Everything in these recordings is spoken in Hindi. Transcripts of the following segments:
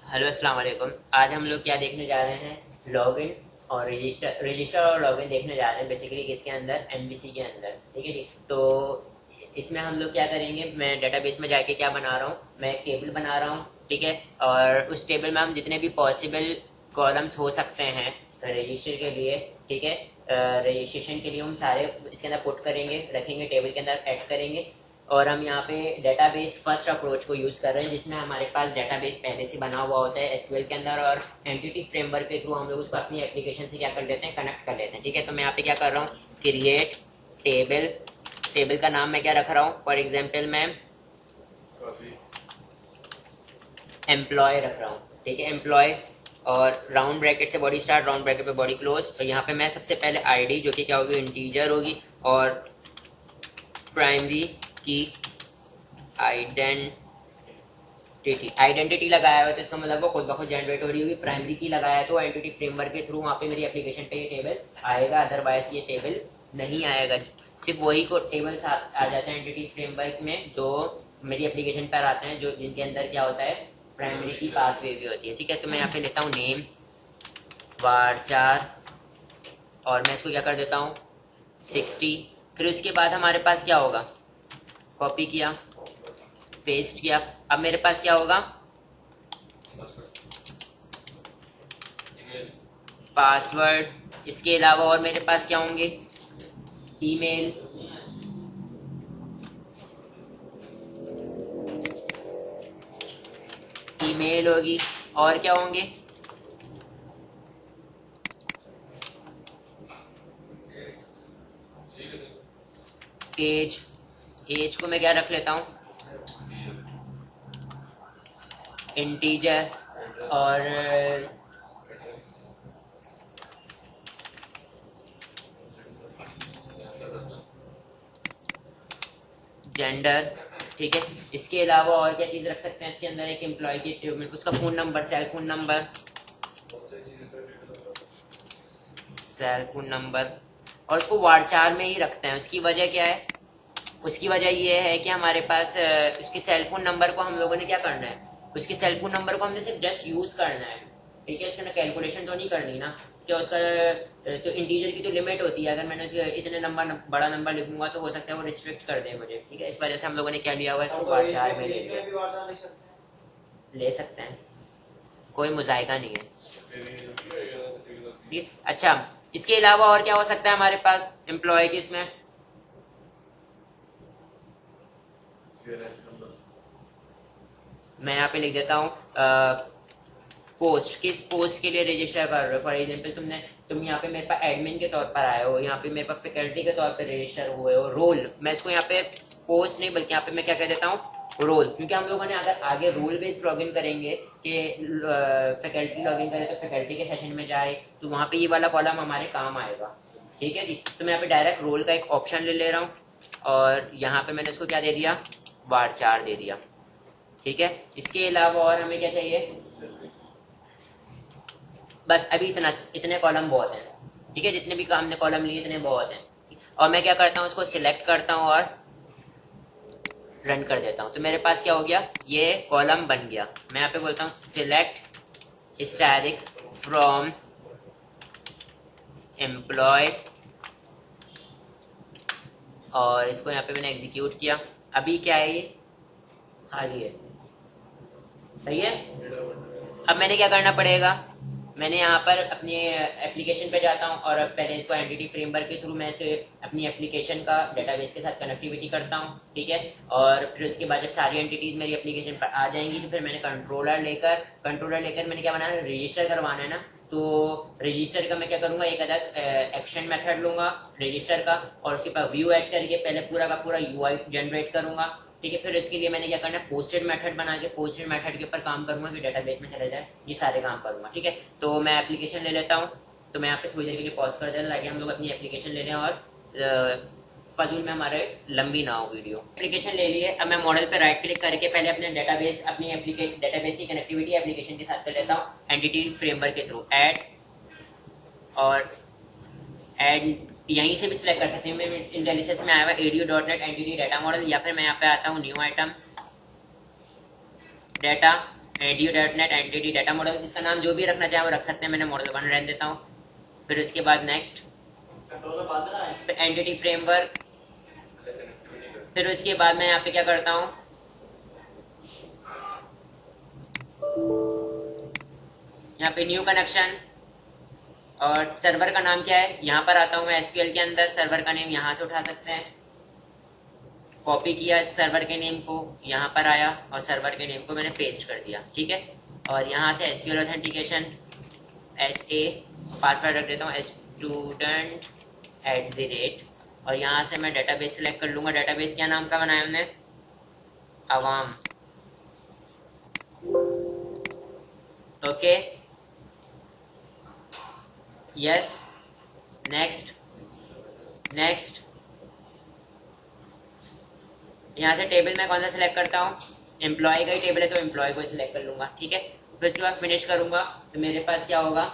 हेलो अस्सलाम वालेकुम। आज हम लोग क्या देखने जा रहे हैं, लॉगिन और रजिस्टर और लॉगिन देखने जा रहे हैं बेसिकली किसके अंदर, एमवीसी के अंदर। ठीक है जी। तो इसमें हम लोग क्या करेंगे, मैं डेटाबेस में जाके क्या बना रहा हूँ, मैं एक टेबल बना रहा हूँ। ठीक है। और उस टेबल में हम जितने भी पॉसिबल कॉलम्स हो सकते हैं रजिस्टर के लिए, ठीक है, रजिस्ट्रेशन के लिए हम सारे इसके अंदर पुट करेंगे, रखेंगे, टेबल के अंदर ऐड करेंगे। और हम यहाँ पे डेटाबेस फर्स्ट अप्रोच को यूज कर रहे हैं, जिसमें हमारे पास डेटाबेस पहले से बना हुआ होता है एसक्यूएल के अंदर, और एंटिटी फ्रेमवर्क के थ्रू हम लोग उसको अपनी एप्लीकेशन से क्या कर लेते हैं, कनेक्ट कर लेते हैं। ठीक है। तो मैं यहाँ पे क्या कर रहा हूँ, क्रिएट टेबल। टेबल का नाम मैं क्या रख रहा हूँ, फॉर एग्जाम्पल मैं एम्प्लॉय रख रहा हूँ। ठीक है, एम्प्लॉय। और राउंड ब्रैकेट से बॉडी स्टार्ट, राउंड ब्रैकेट पे बॉडी क्लोज। और यहाँ पे मैं सबसे पहले आईडी जो कि क्या होगी, इंटीजर होगी, और प्राइमरी की आइडेंटिटी लगाया हुआ, तो इसका मतलब वो खुद ब खुद जनरेट हो रही होगी। प्राइमरी की लगाया तो एंटिटी फ्रेमवर्क के थ्रू वहाँ पे मेरी एप्लीकेशन पे ये टेबल आएगा, अदरवाइज ये टेबल नहीं आएगा। सिर्फ वही को टेबल्स आ जाते हैं एंटिटी फ्रेमवर्क में जो मेरी एप्लीकेशन पर आते हैं, जो जिनके अंदर क्या होता है, प्राइमरी की पासवे भी होती है। ठीक है। तो मैं यहाँ पे लेता हूँ नेम varchar, और मैं इसको क्या कर देता हूँ 60। फिर उसके बाद हमारे पास क्या होगा, कॉपी किया, पेस्ट किया। अब मेरे पास क्या होगा, पासवर्ड। इसके अलावा और मेरे पास क्या होंगे, ईमेल, ईमेल होगी, और क्या होंगे, एज। एज को मैं क्या रख लेता हूँ, इंटीजर। और जेंडर। ठीक है। इसके अलावा और क्या चीज रख सकते हैं इसके अंदर, एक एम्प्लॉय की उसका phone number, cell phone number. और उसको वारचार में ही रखते हैं। उसकी वजह क्या है, उसकी वजह ये है कि हमारे पास उसकी सेल फोन नंबर को हम लोगों ने क्या करना है, उसकी सेल फोन नंबर को हमने सिर्फ जस्ट यूज करना है। ठीक है। उसके ना कैलकुलेशन तो नहीं करनी ना, क्या उसका तो इंटीजर की तो लिमिट होती है। अगर मैंने उसके इतने नंबर बड़ा नंबर लिखूंगा तो हो सकता है वो रिस्ट्रिक्ट कर दे मुझे। ठीक है। इस वजह से हम लोगों ने क्या लिया हुआ है, इसको वारचार में ले लिया। ले सकते हैं, कोई मुजायका नहीं है। ठीक है। अच्छा, इसके अलावा और क्या हो सकता है हमारे पास एम्प्लॉय की, इसमें मैं यहाँ पे लिख देता हूँ पोस्ट। किस पोस्ट के लिए रजिस्टर कर रहे हो, फॉर एग्जाम्पल तुम यहाँ पे मेरे पास एडमिन के तौर पर आए हो, यहाँ पे मेरे पास फैकल्टी के तौर पर रजिस्टर हुए हो। रोल, मैं इसको यहाँ पे पोस्ट नहीं बल्कि यहाँ पे मैं क्या कह देता हूँ, रोल। क्योंकि हम लोगों ने अगर आगे रोल बेस्ड लॉगिन करेंगे कि फैकल्टी लॉगिन करे तो फैकल्टी के सेशन में जाए, तो वहाँ पे ये वाला कॉलम हमारे काम आएगा। ठीक है जी। तो मैं यहाँ पे डायरेक्ट रोल का एक ऑप्शन ले रहा हूँ, और यहाँ पे मैंने इसको क्या दे दिया, varchar दे दिया। ठीक है। इसके अलावा और हमें क्या चाहिए, बस अभी इतने कॉलम बहुत हैं। ठीक है। जितने भी हमने कॉलम लिए इतने बहुत हैं। और मैं क्या करता हूँ, उसको सिलेक्ट करता हूँ और रन कर देता हूँ। तो मेरे पास क्या हो गया, ये कॉलम बन गया। मैं यहाँ पे बोलता हूँ सिलेक्ट स्टैटिक फ्रॉम एम्प्लॉय, और इसको यहाँ पे मैंने एग्जीक्यूट किया। अभी क्या है, ये खाली है। सही है। अब मैंने क्या करना पड़ेगा, मैंने यहाँ पर अपनी एप्लीकेशन पे जाता हूँ, और पहले इसको एंटिटी फ्रेमवर्क के थ्रू मैं इसके अपनी एप्लीकेशन का डेटाबेस के साथ कनेक्टिविटी करता हूँ। ठीक है। और फिर उसके बाद जब सारी एंटिटीज मेरी एप्लीकेशन पर आ जाएंगी, तो फिर मैंने कंट्रोलर लेकर मैंने क्या बनाना है, रजिस्टर करवाना है ना। तो रजिस्टर का मैं क्या करूंगा, एक अलग एक्शन मेथड लूंगा रजिस्टर का, और उसके पास व्यू ऐड करके पहले पूरा का पूरा यूआई जनरेट करूंगा। ठीक है। फिर इसके लिए मैंने क्या करना है, पोस्टेड मेथड बना के पोस्टेड मेथड के ऊपर काम करूंगा कि डेटाबेस में चले जाए, ये सारे काम करूंगा। ठीक है। तो मैं एप्लीकेशन ले लेता हूँ। तो मैं यहाँ पे थोड़ी देर के लिए पॉज कर देता ताकि हम लोग अपनी एप्लीकेशन ले लें और फजूल में हमारे लंबी ना हो वीडियो। एप्लीकेशन ले लिए। अब मैं मॉडल पे राइट क्लिक करके पहले अपने अपनी डेटाबेस की कनेक्टिविटी एप्लीकेशन के साथ कर लेता हूँ एंटिटी फ्रेमवर्क के थ्रू ऐड, और ऐड यहीं से भी सिलेक्ट कर सकते हैं। मैं इंटेलिसेंस में आया हुआ edu.net एंटिटी डाटा मॉडल, या फिर मैं यहाँ पे आता हूँ new item data, edu.net entity data model, जिसका नाम जो भी रखना चाहे वो रख सकते हैं, मैंने मॉडल 1 रहने देता हूँ। फिर उसके बाद नेक्स्ट एंटिटी फ्रेमवर्क। फिर उसके बाद मैं यहाँ पे क्या करता हूँ, यहाँ पे न्यू कनेक्शन, और सर्वर का नाम क्या है, यहाँ पर आता हूँ मैं एसक्यूएल के अंदर, सर्वर का नेम यहाँ से उठा सकते हैं, कॉपी किया सर्वर के नेम को, यहाँ पर आया और सर्वर के नेम को मैंने पेस्ट कर दिया, ठीक है। और यहाँ से एसक्यूएल ऑथेंटिकेशन SA, पासवर्ड रख देता हूँ student @ और यहाँ से मैं डेटाबेस सेलेक्ट कर लूँगा। डेटाबेस क्या नाम का बनाया हमने, अवाम, ओके, यस, नेक्स्ट। यहाँ से टेबल में कौन सा सिलेक्ट करता हूँ, एम्प्लॉय का ही टेबल है तो एम्प्लॉय को सिलेक्ट कर लूँगा, ठीक है। फिर उसके बाद फिनिश करूँगा तो मेरे पास क्या होगा,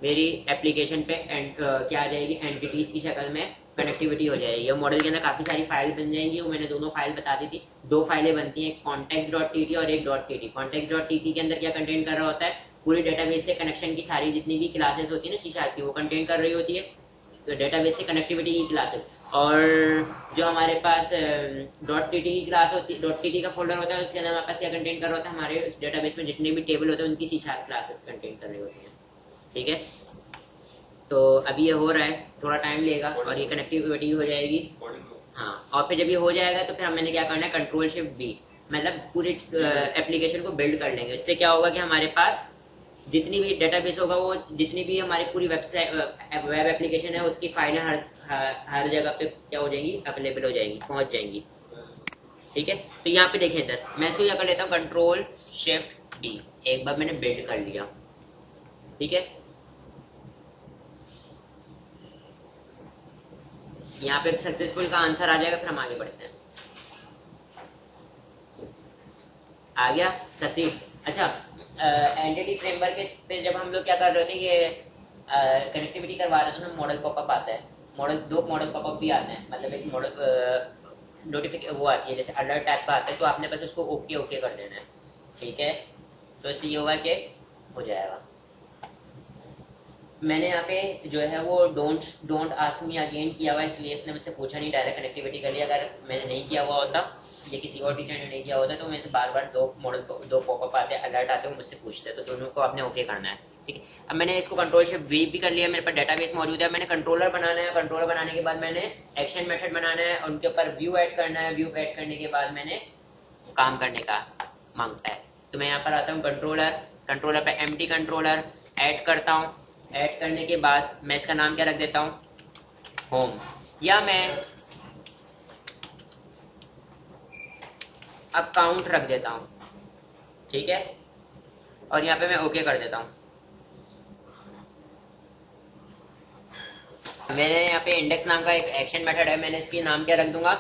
मेरी एप्लीकेशन पे क्या आ जाएगी, एंटिटीज की शक्ल में कनेक्टिविटी हो जाएगी। ये मॉडल के अंदर काफ़ी सारी फाइल बन जाएंगी, वो मैंने दोनों फाइल बता दी थी। 2 फाइलें बनती हैं, context.tt और एक .tt। context.tt के अंदर क्या कंटेंट कर रहा होता है, पूरी डेटाबेस से कनेक्शन की सारी जितनी भी क्लासेस होती है ना C# की, वो कंटेंट कर रही होती है, तो डेटाबेस से कनेक्टिविटी की क्लासेस। और जो हमारे पास .tt की क्लास होती है, .tt का फोल्डर होता है, उसके अंदर हमारे पास क्या कंटेंट कर रहा होता है, हमारे डेटाबेस में जितने भी टेबल होते हैं उनकी C# क्लासेस कंटेंट कर रही होती हैं, ठीक है। तो अभी ये हो रहा है, थोड़ा टाइम लेगा और ये कनेक्टिविटी हो जाएगी, हाँ। और फिर जब ये हो जाएगा तो फिर मैंने क्या करना है, Ctrl+Shift+B, मतलब पूरी एप्लीकेशन को बिल्ड कर लेंगे। इससे क्या होगा कि हमारे पास जितनी भी डेटाबेस होगा, वो जितनी भी हमारी पूरी वेबसाइट वेब एप्लीकेशन है, उसकी फाइलें हर जगह पे क्या हो जाएंगी, अवेलेबल हो जाएंगी, पहुंच जाएंगी, ठीक है। तो यहाँ पे देखें इधर मैं इसको क्या कर लेता हूँ, Ctrl+Shift+D, एक बार मैंने बिल्ड कर लिया, ठीक है। यहाँ पे सक्सेसफुल का आंसर आ जाएगा, फिर हम आगे बढ़ते हैं। आ गया सक्सीड। अच्छा, एंटिटी फ्रेमवर्क के पे जब हम लोग क्या कर रहे थे, ये कनेक्टिविटी करवा रहे थे, तो मॉडल पॉपअप आता है, दो मॉडल पॉपअप भी आते हैं, मतलब एक मॉडल नोटिफिकेशन वो आती है, जैसे अलर्ट टाइप का आता है, तो आपने बस उसको ओके कर देना है, ठीक है। तो इससे ये होगा कि हो जाएगा। मैंने यहाँ पे जो है वो डोंट आस्क मी अगेन किया हुआ, इसलिए इसने मुझसे पूछा नहीं, डायरेक्ट कनेक्टिविटी कर लिया। अगर मैंने नहीं किया हुआ होता या किसी और टीचर ने नहीं किया होता तो मेरे से बार दो पॉपअप आते, अलर्ट आते, वो मुझसे पूछते, तो दोनों को आपने ओके करना है, ठीक है। अब मैंने इसको Ctrl+Shift+V भी कर लिया, मेरे पास डेटाबेस मौजूद है। मैंने कंट्रोलर बनाना है, कंट्रोलर बनाने के बाद मैंने एक्शन मेथड बनाना है, उनके ऊपर व्यू ऐड करना है, व्यू ऐड करने के बाद मैंने काम करने का मांगता है। तो मैं यहाँ पर आता हूँ कंट्रोलर पे एम्प्टी कंट्रोलर ऐड करता हूँ। ऐड करने के बाद मैं इसका नाम क्या रख देता हूँ, होम, या मैं अकाउंट रख देता हूँ, ठीक है। और यहाँ पे मैं ओके कर देता हूँ। मैंने यहाँ पे इंडेक्स नाम का एक एक्शन मेथड है, मैंने इसकी नाम क्या रख दूंगा,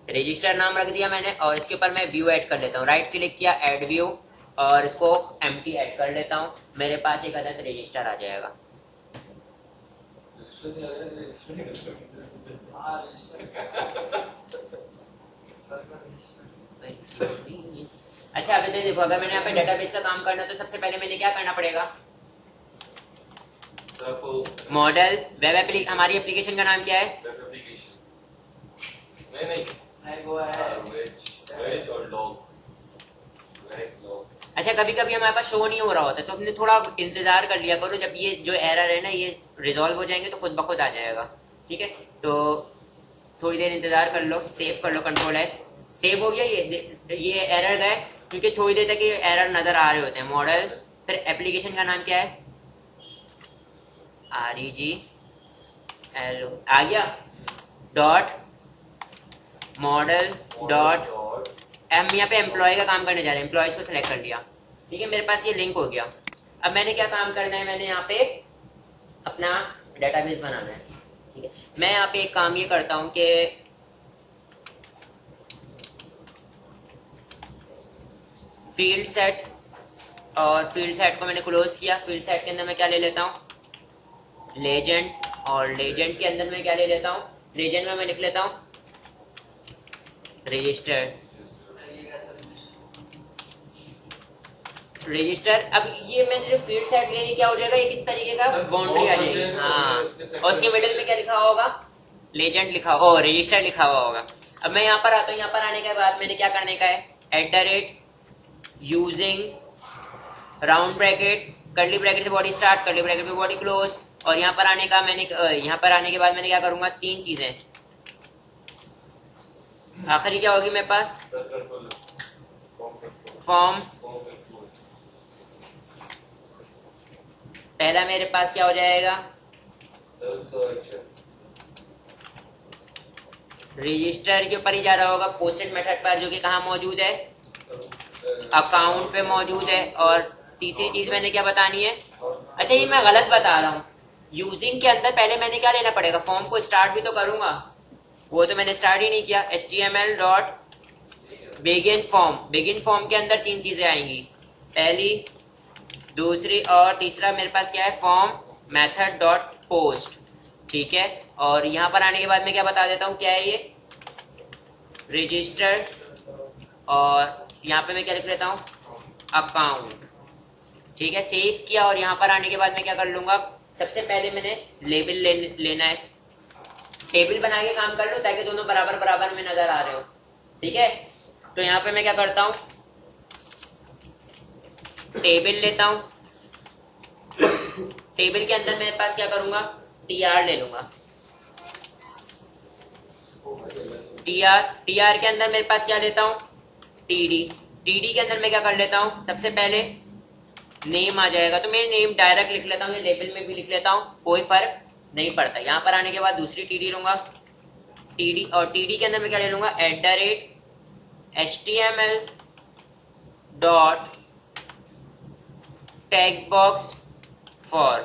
रजिस्टर नाम रख दिया मैंने। और इसके ऊपर मैं व्यू ऐड कर लेता हूँ, राइट क्लिक किया, ऐड व्यू, और इसको एम्प्टी ऐड कर लेता हूँ। मेरे पास एक अदद रजिस्टर आ जाएगा। अच्छा, अभी तो देखो, अगर मैंने यहाँ पे डेटाबेस का काम करना है तो सबसे पहले मैंने क्या करना पड़ेगा, मॉडल वेब एप्लीकेशन, हमारी एप्लीकेशन का नाम क्या है, नहीं वो है अच्छा, कभी कभी हमारे पास शो नहीं हो रहा होता, तो हमने थोड़ा इंतजार कर लिया करो, जब ये जो एरर है ना ये रिजॉल्व हो जाएंगे तो खुद ब खुद आ जाएगा, ठीक है। तो थोड़ी देर इंतजार कर लो, सेव कर लो, Ctrl+S, सेव हो गया। ये एरर गए, क्योंकि थोड़ी देर तक ये एरर नजर आ रहे होते हैं। मॉडल, फिर एप्लीकेशन का नाम क्या है, REGLO, आ गया, डॉट मॉडल डॉट, हम यहाँ पे एम्प्लॉय का काम करने जा रहे हैं, एम्प्लॉयज को सिलेक्ट कर लिया, ठीक है। मेरे पास ये लिंक हो गया। अब मैंने क्या काम करना है, मैंने यहाँ पे अपना डेटाबेस बनाना है, ठीक है। मैं यहाँ पे एक काम ये करता हूँ कि फील्ड सेट, और फील्ड सेट को मैंने क्लोज किया। फील्ड सेट के अंदर मैं क्या ले लेता हूँ, लेजेंड, और लेजेंड के अंदर मैं क्या ले लेता हूँ, लेजेंड में मैं लिख लेता हूँ रजिस्टर्ड, रजिस्टर। अब ये मैंने जो फील्ड सेट लिया ये क्या हो जाएगा, ये किस तरीके का बाउंड्री आ जाएगी। हाँ, और उसके मिडिल में क्या लिखा होगा, लेजेंड लिखा हो, रजिस्टर लिखा हुआ होगा। अब मैं यहाँ पर आता हूँ, यहाँ पर आने के बाद मैंने क्या करने का है, @ using round bracket, curly bracket से बॉडी स्टार्ट, कर्ली ब्रैकेट पे बॉडी क्लोज। और यहाँ पर आने का मैंने यहाँ पर आने के बाद मैंने क्या करूंगा, 3 चीजें। आखिरी क्या होगी मेरे पास, फॉर्म। पहला मेरे पास क्या हो जाएगा, रजिस्टर के ऊपर ही जा रहा होगा, पोस्टेड मेथड पर, जो कि कहाँ मौजूद है, अकाउंट पे मौजूद है। और तीसरी चीज मैंने क्या बतानी है, अच्छा ये मैं गलत बता रहा हूँ, यूजिंग के अंदर पहले मैंने क्या लेना पड़ेगा, फॉर्म को स्टार्ट भी तो करूंगा, वो तो मैंने स्टार्ट ही नहीं किया। HTML dot begin form, begin form के अंदर 3 चीजें आएंगी, पहली, दूसरी और तीसरा मेरे पास क्या है, फॉर्म मेथड डॉट पोस्ट, ठीक है। और यहाँ पर आने के बाद मैं क्या बता देता हूँ, क्या है ये, रजिस्टर। और यहाँ पे मैं क्या लिख लेता हूँ, अकाउंट, ठीक है। सेव किया और यहाँ पर आने के बाद मैं क्या कर लूंगा, सबसे पहले मैंने लेबल लेना है, टेबल बना के काम कर लो ताकि दोनों बराबर बराबर में नजर आ रहे हो, ठीक है। तो यहाँ पे मैं क्या करता हूँ, टेबल लेता हूँ, टेबल के अंदर मेरे पास क्या करूंगा, TR ले लूंगा, TR के अंदर मेरे पास क्या लेता हूँ, TD के अंदर मैं क्या कर लेता हूँ, सबसे पहले नेम आ जाएगा, तो मैं नेम डायरेक्ट लिख लेता हूँ, या लेबल में भी लिख लेता हूँ, कोई फर्क नहीं पड़ता। यहाँ पर आने के बाद दूसरी TD लूंगा, TD, और TD के अंदर मैं क्या ले लूंगा, @HTML dot text box for,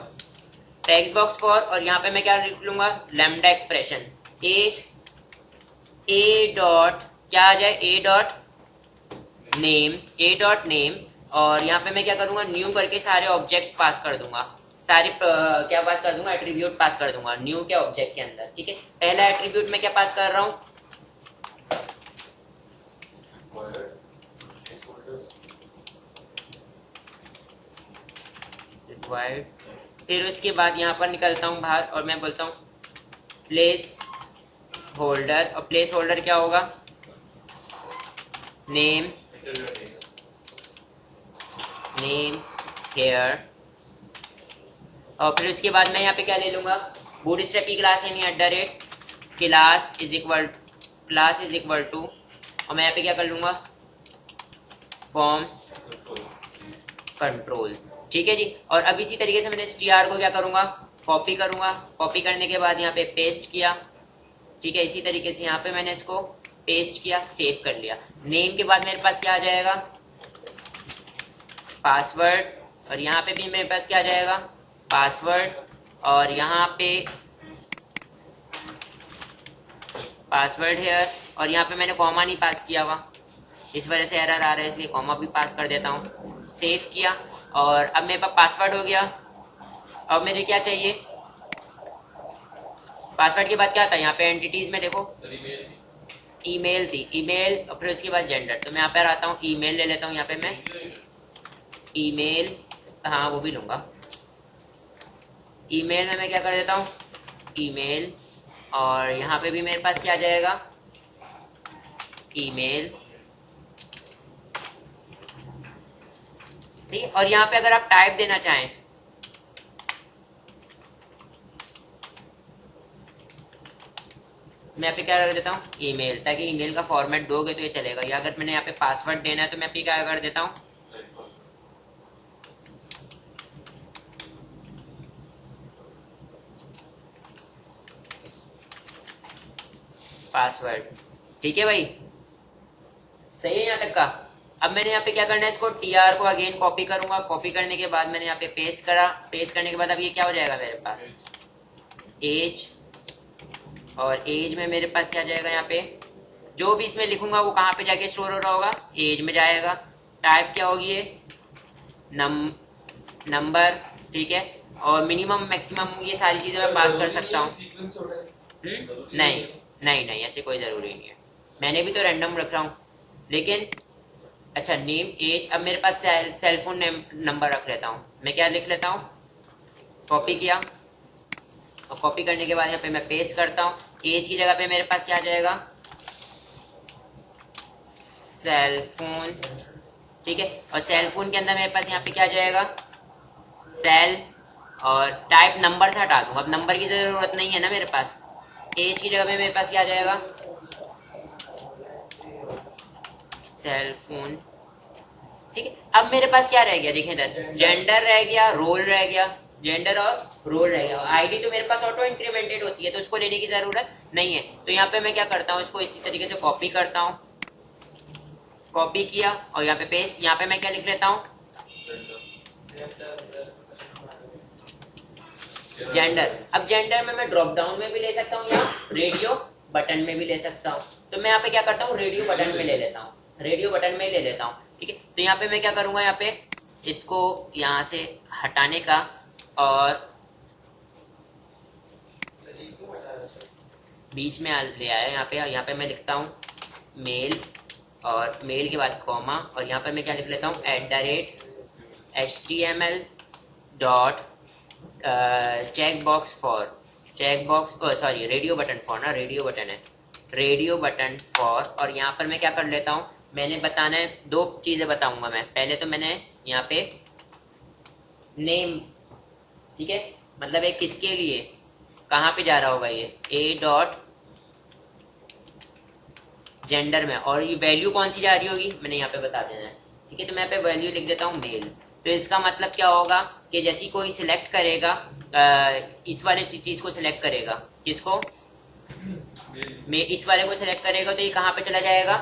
और यहाँ पे मैं क्या लिख लूंगा, लैम्डा एक्सप्रेशन, ए डॉट क्या आ जाए, ए डॉट नेम। और यहाँ पे मैं क्या करूंगा, न्यू करके सारे ऑब्जेक्ट्स पास कर दूंगा, सारे क्या पास कर दूंगा, एट्रीब्यूट पास कर दूंगा न्यू के ऑब्जेक्ट के अंदर, ठीक है। पहला एट्रीब्यूट मैं क्या पास कर रहा हूँ, रिक्वायर्ड। फिर उसके बाद यहाँ पर निकलता हूँ बाहर और मैं बोलता हूँ प्लेस होल्डर, और प्लेस होल्डर क्या होगा, नेम हेयर। और फिर उसके बाद मैं यहाँ पे क्या ले लूंगा, बूटस्ट्रैप की क्लास लेनी है, क्लास इज इक्वल टू, और मैं यहाँ पे क्या कर लूंगा, फॉर्म कंट्रोल, ठीक है जी। और अब इसी तरीके से मैंने str को क्या करूंगा, कॉपी करूंगा, कॉपी करने के बाद यहाँ पे पेस्ट किया, ठीक है। इसी तरीके से यहाँ पे मैंने इसको पेस्ट किया, सेव कर लिया। नेम के बाद मेरे पास क्या आ जाएगा, पासवर्ड, और यहाँ पे भी मेरे पास क्या आ जाएगा, पासवर्ड, और यहाँ पे पासवर्ड हेयर, और यहाँ पे मैंने कॉमा नहीं पास किया हुआ, इस वजह से एरर आ रहा है, इसलिए कॉमा भी पास कर देता हूँ। सेव किया और अब मेरे पास पासवर्ड हो गया। अब मेरे क्या चाहिए, पासवर्ड के बाद क्या था, यहाँ पे एंटिटीज में देखो ईमेल थी, ईमेल, और फिर उसके बाद जेंडर, तो मैं यहाँ पर आता हूँ, ईमेल ले लेता हूँ, यहाँ पे मैं ईमेल, हाँ वो भी लूंगा, ईमेल में मैं क्या कर देता हूँ, ईमेल, और यहाँ पे भी मेरे पास क्या आ जाएगा, ईमेल, ठीक है। और यहाँ पे अगर आप टाइप देना चाहें, मैं यहाँ पे क्या कर देता हूँ, ईमेल, ताकि ईमेल का फॉर्मेट दोगे तो ये चलेगा। या अगर मैंने यहाँ पे पासवर्ड देना है तो मैं क्या कर देता हूँ, पासवर्ड, ठीक है भाई, सही है यहाँ तक का। अब मैंने यहाँ पे क्या करना है, इसको TR को अगेन कॉपी करूंगा, कॉपी करने के बाद मैंने यहाँ पे पेस्ट करा, पेस्ट करने के बाद अब ये क्या हो जाएगा मेरे पास, एज, और एज में मेरे पास क्या जाएगा, यहाँ पे जो भी इसमें लिखूंगा वो कहाँ पे जाके स्टोर हो रहा होगा, एज में जाएगा। टाइप क्या होगी ये, नंबर, ठीक है। और मिनिमम मैक्सिमम ये सारी चीजें मैं पास कर सकता हूँ। नहीं नहीं नहीं, ऐसे कोई जरूरी नहीं है, मैंने भी तो रैंडम रख रहा हूँ, लेकिन अच्छा नेम एज, अब मेरे पास सेल फोन नंबर रख लेता हूँ मैं, क्या लिख लेता हूँ, कॉपी किया और कॉपी करने के बाद यहाँ पे मैं पेस्ट करता हूँ। एज की जगह पे मेरे पास क्या आ जाएगा, सेल फोन, ठीक है। और सेल फोन के अंदर मेरे पास यहाँ पे क्या आ जाएगा, सेल, और टाइप नंबर से हटा दूंगा, अब नंबर की जरूरत नहीं है ना मेरे पास। एज की जगह पे मेरे पास क्या आ जाएगा, सेल फोन, ठीक है। अब मेरे पास क्या रह गया, देखें इधर, जेंडर रह गया, रोल रह गया, जेंडर और रोल रह गया। आईडी तो मेरे पास ऑटो इंक्रीमेंटेड होती है तो उसको लेने की जरूरत नहीं है। तो यहाँ पे मैं क्या करता हूँ, इसको इसी तरीके से कॉपी करता हूँ, कॉपी किया और यहाँ पे पेस्ट, यहाँ पे मैं क्या लिख लेता हूँ, जेंडर। अब जेंडर में मैं ड्रॉप डाउन में भी ले सकता हूँ या रेडियो बटन में भी ले सकता हूँ। तो मैं यहाँ पे क्या करता हूँ, रेडियो बटन में ले लेता हूँ, रेडियो बटन में ले लेता हूँ, ठीक है। तो यहाँ पे मैं क्या करूंगा, यहाँ पे इसको यहाँ से हटाने का, और बीच में ले आया यहाँ पे मैं लिखता हूँ मेल, और मेल के बाद कॉमा, और यहाँ पे मैं क्या लिख लेता हूँ, @HTML dot check box for, check box, sorry radio button for ना, रेडियो बटन है, रेडियो बटन फॉर। और यहाँ पर मैं क्या कर लेता हूँ, मैंने बताना है, दो चीजें बताऊंगा मैं। पहले तो मैंने यहाँ पे नेम, ठीक है, मतलब एक किसके लिए, कहाँ पे जा रहा होगा ये, ए डॉट जेंडर में, और ये वैल्यू कौन सी जा रही होगी मैंने यहाँ पे बता देना है, ठीक है। तो मैं यहाँ पे वैल्यू लिख देता हूँ मेल। तो इसका मतलब क्या होगा कि जैसे कोई सिलेक्ट करेगा, इस वाले चीज को सिलेक्ट करेगा, किसको, इस वाले को सिलेक्ट करेगा, तो ये कहाँ पे चला जाएगा,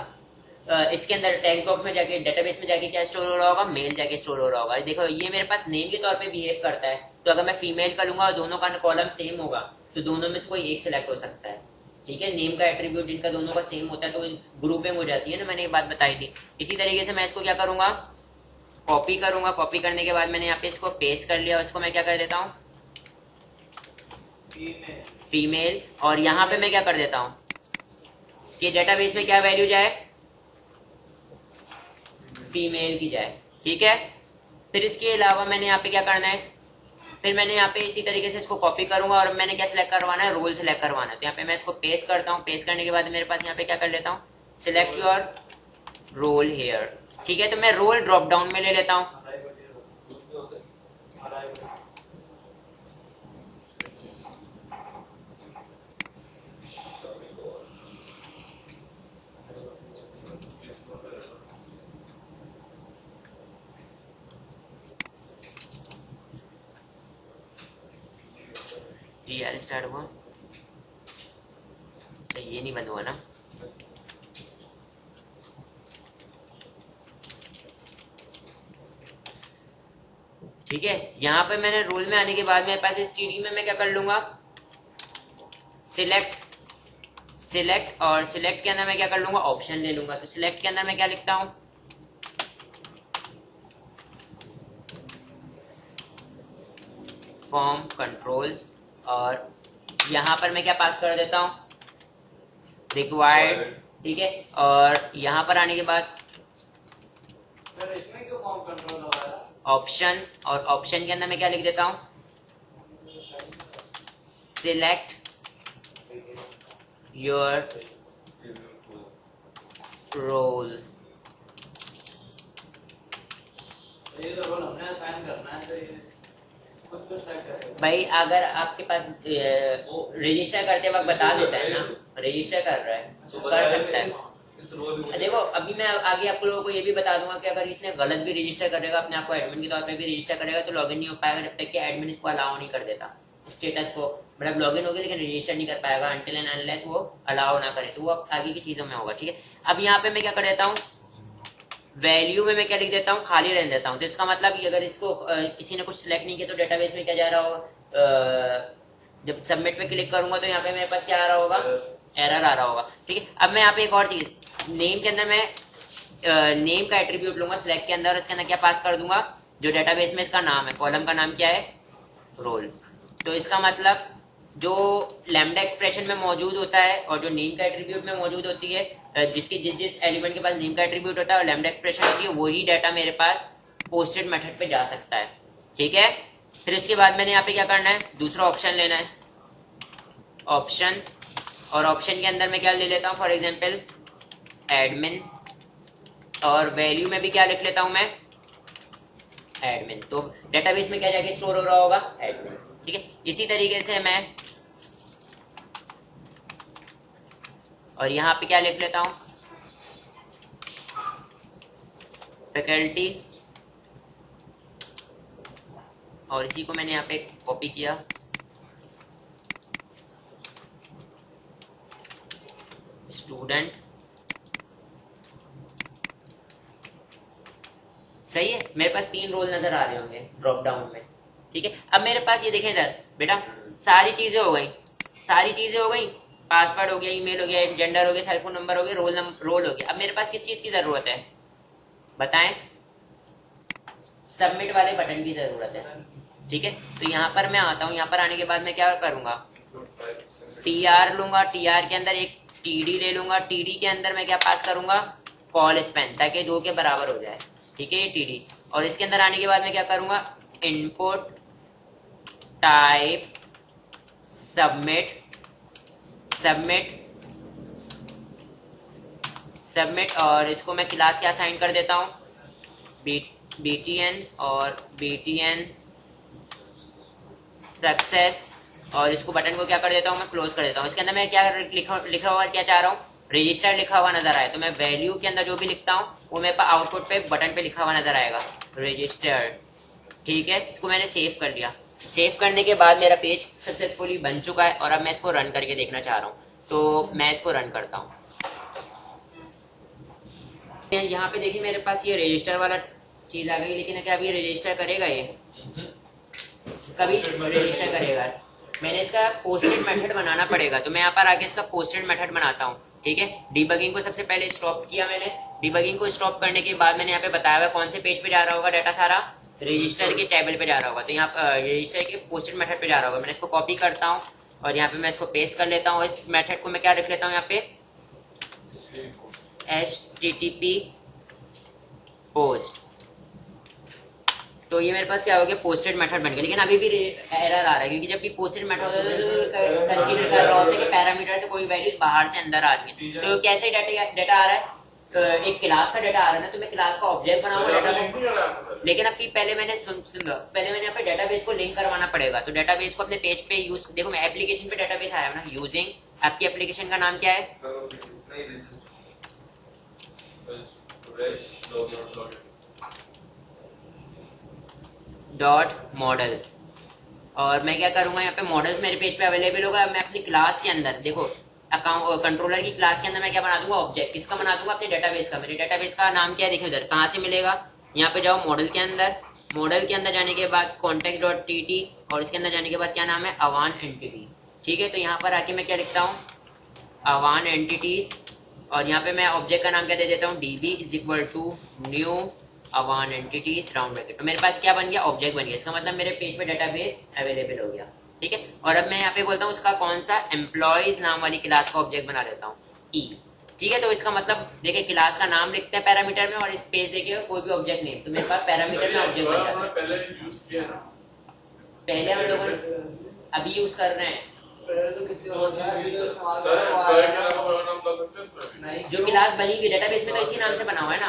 इसके अंदर टेक्स्ट बॉक्स में जाके, डेटाबेस में जाके क्या स्टोर हो रहा होगा, मेल जाके स्टोर हो रहा होगा। देखो ये मेरे पास नेम के तौर पे बिहेव करता है, तो अगर मैं फीमेल करूंगा और दोनों का कॉलम सेम होगा तो दोनों में से कोई एक सिलेक्ट हो सकता है, ठीक है। नेम का एट्रीब्यूट इनका दोनों का सेम होता है तो ग्रुपिंग हो जाती है ना, मैंने ये बात बताई थी। इसी तरीके से मैं इसको क्या करूंगा, कॉपी करूंगा, कॉपी करने के बाद मैंने यहाँ पे इसको पेस्ट कर लिया, इसको मैं क्या कर देता हूँ, फीमेल, और यहाँ पे मैं क्या कर देता हूँ कि डेटाबेस में क्या वैल्यू जाए, फीमेल की जाए, ठीक है। फिर इसके अलावा मैंने यहाँ पे क्या करना है, फिर मैंने यहाँ पे इसी तरीके से इसको कॉपी करूंगा, और मैंने क्या सिलेक्ट करवाना है, रोल सिलेक्ट करवाना है। तो यहाँ पे मैं इसको पेस्ट करता हूँ, पेस्ट करने के बाद मेरे पास यहाँ पे क्या कर लेता हूँ, सिलेक्ट योर रोल हेयर, ठीक है। तो मैं रोल ड्रॉप डाउन में ले लेता हूँ, यार स्टार्ट हुआ, ये नहीं बंद हुआ ना, ठीक है। यहाँ पे मैंने रोल में आने के बाद मेरे पास std में मैं क्या कर लूंगा, सिलेक्ट, सिलेक्ट, और सिलेक्ट के अंदर मैं क्या कर लूंगा, ऑप्शन ले लूंगा। तो सिलेक्ट के अंदर मैं क्या लिखता हूं, फॉर्म कंट्रोल, और यहां पर मैं क्या पास कर देता हूं, रिक्वायर्ड, ठीक है। और यहां पर आने के बाद इसमें क्यों फॉर्म कंट्रोल हो रहा है, ऑप्शन, और ऑप्शन के अंदर मैं क्या लिख देता हूं, सिलेक्ट योर रोल। ये तो रोल हमने असाइन करना है, तो ये खुद को सेलेक्ट करेगा भाई अगर आपके पास रजिस्टर करते वक्त बता देता है ना, रजिस्टर कर रहा है तो कर सकता है। देखो अभी मैं आगे आप लोगों को ये भी बता दूंगा कि अगर इसने गलत भी रजिस्टर करेगा, अपने आप को एडमिन के तौर पे भी रजिस्टर करेगा, तो लॉगिन नहीं हो पाएगा जब तक कि एडमिन इसको अलाउ नहीं कर देता स्टेटस को, मतलब लॉगिन होगी लेकिन रजिस्टर नहीं कर पाएगा अनटिल एंड अनलेस वो अलाउ ना करे, तो वो आगे की चीजों में होगा, ठीक है। अब यहाँ पे मैं क्या कर देता हूँ, वैल्यू में मैं क्या लिख देता हूँ, खाली रहने देता हूँ। तो इसका मतलब कि अगर इसको किसी ने कुछ सिलेक्ट नहीं किया तो डेटाबेस में क्या जा रहा होगा, जब सबमिट पे क्लिक करूंगा तो यहाँ पे मेरे पास क्या आ रहा होगा, एरर आ रहा होगा, ठीक है। अब मैं यहाँ पे एक और चीज, नेम के अंदर मैं नेम का एट्रीब्यूट लूंगा सिलेक्ट के अंदर, उसके अंदर क्या पास कर दूंगा, जो डेटाबेस में इसका नाम है, कॉलम का नाम क्या है, रोल। तो इसका मतलब जो लैम्डा एक्सप्रेशन में मौजूद होता है और जो नेम का एट्रीब्यूट में मौजूद होती है जिसके जिस जिस एलिमेंट के पास नेम का एट्रीब्यूट होता है और लैम्डा एक्सप्रेशन होती है, वही डाटा मेरे पास पोस्टेड मेथड पे जा सकता है। ठीक है, फिर इसके बाद मैंने यहाँ पे क्या करना है, दूसरा ऑप्शन लेना है, ऑप्शन, और ऑप्शन के अंदर मैं क्या ले लेता हूँ, फॉर एग्जाम्पल एडमिन, और वैल्यू में भी क्या लिख लेता हूँ मैं, एडमिन। तो डेटाबेस में क्या जाके स्टोर हो रहा होगा, एडमिन। ठीक है, इसी तरीके से मैं और यहाँ पे क्या लिख लेता हूँ, फैकल्टी, और इसी को मैंने यहाँ पे कॉपी किया, स्टूडेंट। सही है, मेरे पास 3 रोल नजर आ रहे होंगे ड्रॉप डाउन में। ठीक है, अब मेरे पास ये देखें इधर बेटा, सारी चीजें हो गई, सारी चीजें हो गई, पासवर्ड हो गया, ईमेल हो गया, जेंडर हो गया, सेलफोन नंबर हो गया, रोल हो गया। अब मेरे पास किस चीज की जरूरत है बताएं, सबमिट वाले बटन की जरूरत है। ठीक है, तो यहाँ पर मैं आता हूँ, यहाँ पर आने के बाद मैं क्या करूंगा, TR लूंगा, TR के अंदर एक TD ले लूंगा, TD के अंदर मैं क्या पास करूंगा, कॉल स्पैन, ताकि 2 के बराबर हो जाए। ठीक है, ये TD, और इसके अंदर आने के बाद मैं क्या करूंगा, इनपुट टाइप सबमिट, और इसको मैं क्लास क्या असाइन कर देता हूँ, BTN, और BTN सक्सेस, और इसको बटन को क्या कर देता हूँ, मैं क्लोज कर देता हूँ। इसके अंदर मैं क्या लिखा हुआ क्या चाह रहा हूँ, रजिस्टर लिखा हुआ नजर आए, तो मैं वैल्यू के अंदर जो भी लिखता हूँ वो मेरे पास आउटपुट पे बटन पे लिखा हुआ नजर आएगा, रजिस्टर। ठीक है, इसको मैंने सेव कर लिया। सेव करने के बाद मेरा पेज सक्सेसफुली बन चुका है, और अब मैं इसको रन करके देखना चाह रहा हूँ, तो मैं इसको रन करता हूँ। यहाँ पे देखिए मेरे पास ये रजिस्टर वाला चीज आ गई, लेकिन क्या अभी रजिस्टर करेगा, ये कभी रजिस्टर करेगा। मैंने इसका पोस्टेड मेथड बनाना पड़ेगा, तो मैं यहाँ पर आके इसका पोस्टेड मेथड बनाता हूँ। ठीक है, डिबगिंग को सबसे पहले स्टॉप किया मैंने, डिबगिंग को स्टॉप करने के बाद मैंने यहाँ पे बताया हुआ कौन से पेज पे जा रहा होगा डाटा, सारा रजिस्टर के टेबल पे जा रहा होगा, तो यहाँ रजिस्टर के पोस्टेड मेथड पे जा रहा होगा। मैंने इसको कॉपी करता हूँ और यहाँ पे मैं इसको पेस्ट कर लेता हूँ। इस मेथड को मैं क्या रख लेता हूँ यहाँ पे, HTTP पोस्ट, तो ये मेरे पास क्या हो गया, पोस्टेड मेथड बन गया। लेकिन अभी भी एरर आ रहा है, क्योंकि जब भी पोस्टेड मेथड होता है तो कंसीडर कर रहा होता है कि पैरामीटर से कोई वैल्यू बाहर से अंदर आ रही है। तो कैसे डाटा आ रहा है, एक क्लास का डाटा आ रहा है ना, तो मैं क्लास का ऑब्जेक्ट बनाऊंगा डाटा, लेकिन अभी पहले मैंने पहले मैंने यहाँ पे डेटाबेस को लिंक करवाना पड़ेगा। तो डेटाबेस को अपने पेज पे यूज, देखो मैं एप्लीकेशन पे डेटाबेस आया है ना, यूजिंग, आपकी एप्लीकेशन का नाम क्या है, डॉट मॉडल्स, और मैं क्या करूंगा, यहाँ पे मॉडल्स मेरे पेज पे अवेलेबल होगा। मैं अपनी क्लास के अंदर देखो अकाउंट कंट्रोलर की क्लास के अंदर मैं क्या बना दूंगा, ऑब्जेक्ट। किसका बना दूंगा, अपने डेटाबेस का। मेरे डेटाबेस का नाम क्या है, देखो इधर कहाँ से मिलेगा, यहाँ पे जाओ मॉडल के अंदर, मॉडल के अंदर जाने के बाद कॉन्टेक्ट डॉट टी, और इसके अंदर जाने के बाद क्या नाम है, अवान एंटिटी। ठीक है, तो यहाँ पर आके मैं क्या लिखता हूँ, अवान एंटिटीज, और यहाँ पे मैं ऑब्जेक्ट का नाम क्या दे देता हूँ, DB is equal to new अवान एंटिटीज राउंड ब्रैकेट। तो मेरे पास क्या बन गया, ऑब्जेक्ट बन गया। इसका मतलब मेरे पेज पे डेटाबेस अवेलेबल हो गया। ठीक है, और अब मैं यहाँ पे बोलता हूँ उसका कौन सा, एम्प्लॉयज नाम वाली क्लास का ऑब्जेक्ट बना देता हूँ, E। ठीक है, तो इसका मतलब देखिए क्लास का नाम लिखते हैं पैरामीटर में, और स्पेस देखिए कोई भी ऑब्जेक्ट नेम, तो मेरे पास पैरामीटर में ऑब्जेक्ट बन जाता है। पहले हम लोग अभी यूज कर रहे हैं, जो क्लास बनी हुई डेटाबेस में तो इसी नाम से बना हुआ है ना।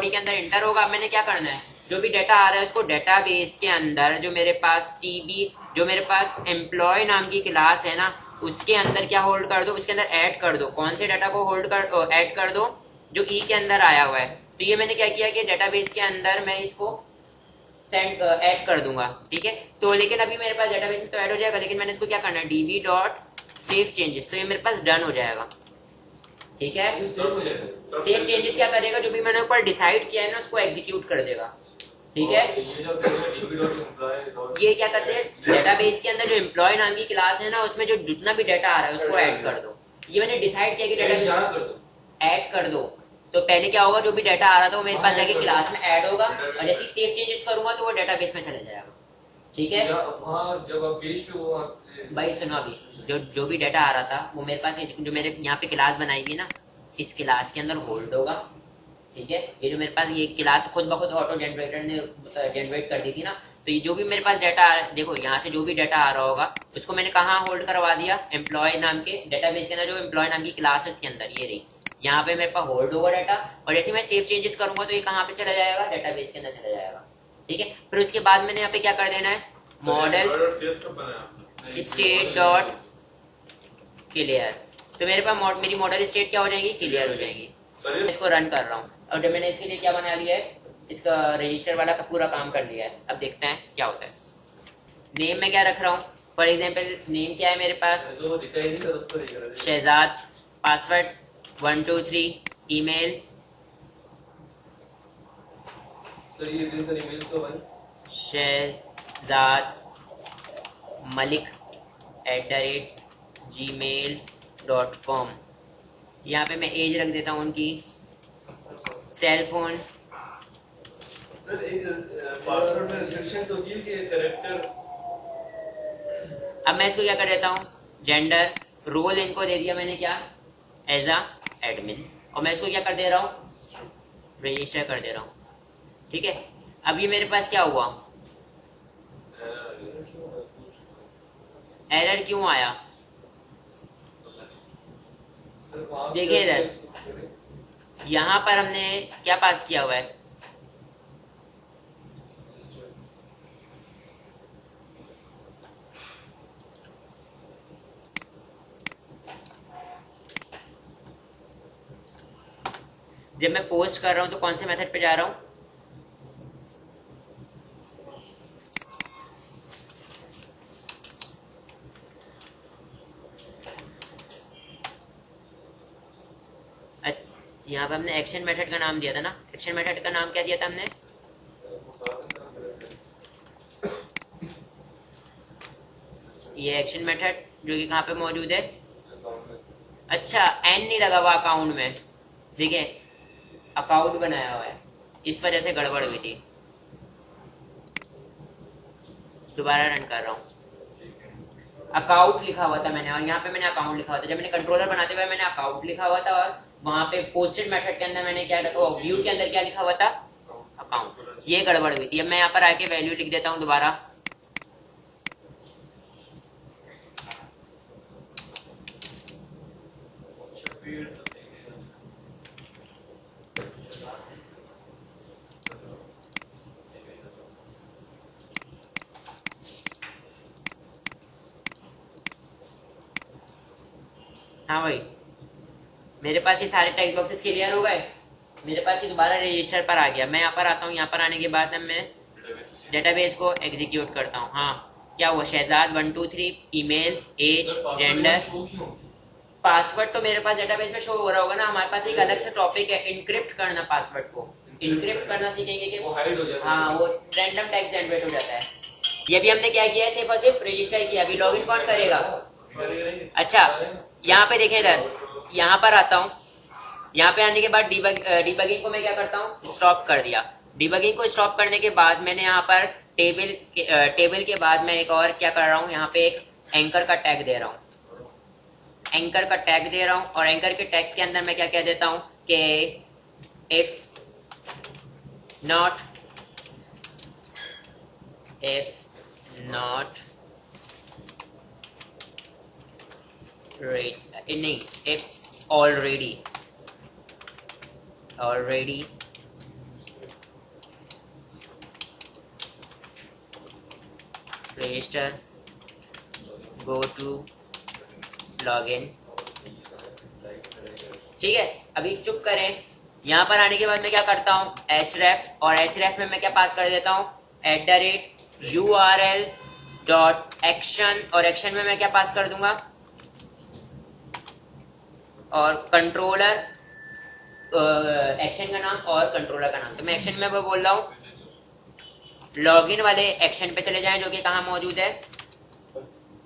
के अंदर इंटर होगा। अब मैंने क्या करना है, जो भी डाटा आ रहा है उसको डेटाबेस के अंदर जो मेरे पास TB, जो मेरे पास एम्प्लॉय नाम की क्लास है ना, उसके अंदर क्या होल्ड कर दो, उसके अंदर ऐड कर दो। कौन से डाटा को होल्ड कर ऐड कर दो, जो E के अंदर आया हुआ है। तो ये मैंने क्या किया कि डेटाबेस के अंदर मैं इसको सेंड ऐड कर दूंगा। ठीक है, तो लेकिन अभी मेरे पास डेटाबेस में तो ऐड हो जाएगा, लेकिन मैंने इसको क्या करना है, DB डॉट सेव चेंजेस, तो ये मेरे पास डन हो जाएगा। ठीक है, सेव चेंजेस क्या करेगा, जो भी मैंने ऊपर डिसाइड किया है ना उसको एग्जीक्यूट कर देगा। ठीक है, ये क्या करते हैं, डेटाबेस के अंदर जो एम्प्लॉय नाम की क्लास है ना, उसमें जो जितना भी डाटा आ रहा है उसको ऐड कर दो। ये मैंने डिसाइड किया कि डाटा ऐड कर दो, तो पहले क्या होगा, जो भी डाटा आ रहा था वो मेरे पास जाके क्लास में ऐड होगा, और जैसे ही सेव चेंजेस करूंगा तो वो डेटाबेस में चले जाएगा। ठीक है, जब आप पेज पे वो भाई सुनो, अभी जो भी डाटा आ रहा था वो मेरे पास जो मेरे यहाँ पे क्लास बनाई हुई ना, इस क्लास के अंदर होल्ड होगा। ठीक है, ये जो मेरे पास ये क्लास खुद ब खुद ऑटो जनरेटर ने जनरेट कर दी थी ना, तो ये जो भी मेरे पास डाटा देखो यहाँ से जो भी डाटा आ रहा होगा उसको मैंने कहाँ होल्ड करवा दिया, एम्प्लॉय नाम के डेटाबेस के अंदर। जो एम्प्लॉय नाम की क्लास है उसके अंदर ये रही, यहाँ पे मेरे पास होल्ड होगा डाटा, और जैसे मैं सेव चेंजेस करूंगा तो ये कहाँ पे चला जाएगा, डेटाबेस के अंदर चला जाएगा। ठीक है, फिर उसके बाद मैंने यहाँ पे क्या कर देना है, मॉडल स्टेट डॉट क्लियर। तो मेरे पास मेरी मॉडल स्टेट क्या हो जाएगी, क्लियर हो जाएगी। इसको रन कर रहा हूँ और जब मैंने इसके लिए क्या बना लिया है, इसका रजिस्टर वाला का पूरा काम कर लिया है। अब देखते हैं क्या होता है। नेम में क्या रख रहा हूँ, फॉर एग्जाम्पल नेम क्या है मेरे पास, Shahzad, password 1 2 3, email Shahzad Malik @gmail.com। यहाँ पे मैं एज रख देता हूँ उनकी, सेल फोन। सर एक पासवर्ड में रिस्ट्रिक्शंस होती है कि कैरेक्टर। अब मैं इसको क्या कर देता हूँ, जेंडर, रोल इनको दे दिया मैंने क्या, एज अ एडमिन, और मैं इसको क्या कर दे रहा हूँ, रजिस्टर कर दे रहा हूँ। ठीक है, अब ये मेरे पास क्या हुआ, एरर क्यों आया, देखिए इधर यहाँ पर हमने क्या पास किया हुआ है, जब मैं पोस्ट कर रहा हूं तो कौन से मेथड पे जा रहा हूं, अच्छा यहाँ पे हमने एक्शन मेथड का नाम दिया था ना, एक्शन मेथड का नाम क्या दिया था हमने, ये एक्शन मेथड जो कि कहाँ पे मौजूद है, अच्छा एन नहीं लगा हुआ अकाउंट में, देखिए अकाउंट बनाया हुआ है, इस वजह से गड़बड़ हुई थी। दोबारा रन कर रहा हूँ, अकाउंट लिखा हुआ था मैंने, और यहाँ पे मैंने अकाउंट लिखा हुआ था। जब मैंने कंट्रोलर बनाते हुए मैंने अकाउंट लिखा हुआ था, और वहां पे पोस्टेड मेथड के अंदर मैंने क्या रखा, व्यू के अंदर क्या लिखा हुआ था, अकाउंट। ये गड़बड़ हुई थी। अब मैं यहाँ पर आके वैल्यू लिख देता हूँ दोबारा, हाँ भाई मेरे पास ये सारे टेक्स्ट बॉक्सेस क्लियर हो गए, मेरे पास ये दोबारा रजिस्टर पर आ गया। मैं यहाँ पर आता हूँ, यहाँ पर आने के बाद मैं डेटाबेस को एग्जीक्यूट करता हूँ। हाँ क्या हुआ, Shahzad 1 2 3, email, age, gender, password तो मेरे पास डेटाबेस में शो हो रहा होगा ना। हमारे पास एक अलग से टॉपिक है इनक्रिप्ट करना, पासवर्ड को इनक्रिप्ट करना सीखेंगे कि वो हाइड हो जाता है। हाँ वो रैंडम टेक्स्ट जनरेट हो जाता है। ये भी हमने क्या किया है, सिर्फ और सिर्फ रजिस्टर किया। अभी लॉगिन कौन करेगा, अच्छा यहाँ पे देखें, इधर यहाँ पर आता हूँ, यहाँ पे आने के बाद डिबगिंग को मैं क्या करता हूँ, स्टॉप कर दिया। डिबगिंग को स्टॉप करने के बाद मैंने यहाँ पर टेबल के बाद मैं एक और क्या कर रहा हूँ, यहाँ पे एक एंकर का टैग दे रहा हूँ, एंकर का टैग दे रहा हूँ। और एंकर के टैग के अंदर मैं क्या कह देता हूँ कि इफ नॉट नहीं, if already register, go to login। ठीक है, अभी चुप करें। यहाँ पर आने के बाद मैं क्या करता हूँ, href, और href में मैं क्या पास कर देता हूँ, @url.action, और एक्शन में मैं क्या पास कर दूंगा, और कंट्रोलर एक्शन का नाम और कंट्रोलर का नाम। तो मैं एक्शन में वो बोल रहा हूँ लॉगिन वाले एक्शन पे चले जाएं, जो कि कहाँ मौजूद है,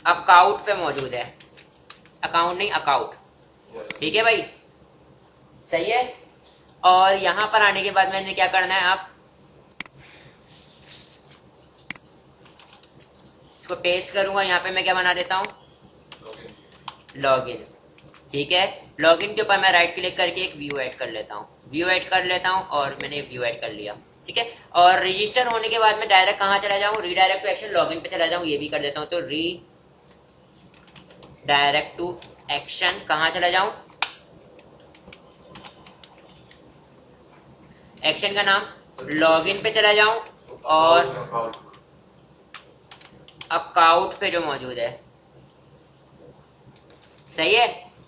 अकाउंट पे मौजूद है, अकाउंट नहीं अकाउंट। ठीक है भाई, सही है। और यहाँ पर आने के बाद मैंने क्या करना है, आप इसको पेस्ट करूंगा, यहाँ पे मैं क्या बना देता हूँ, लॉगिन। ठीक है, लॉगिन के ऊपर मैं राइट क्लिक करके एक व्यू ऐड कर लेता हूँ, व्यू ऐड कर लेता हूँ और मैंने व्यू ऐड कर लिया। ठीक है, और रजिस्टर होने के बाद मैं डायरेक्ट कहाँ चला जाऊँ, रीडायरेक्ट टू एक्शन लॉगिन पे चला जाऊँ, ये भी कर देता हूँ। तो रीडायरेक्ट टू एक्शन कहाँ चला जाऊँ, एक्शन का नाम लॉगिन पे चला जाऊं और अकाउंट पे जो मौजूद है, सही है।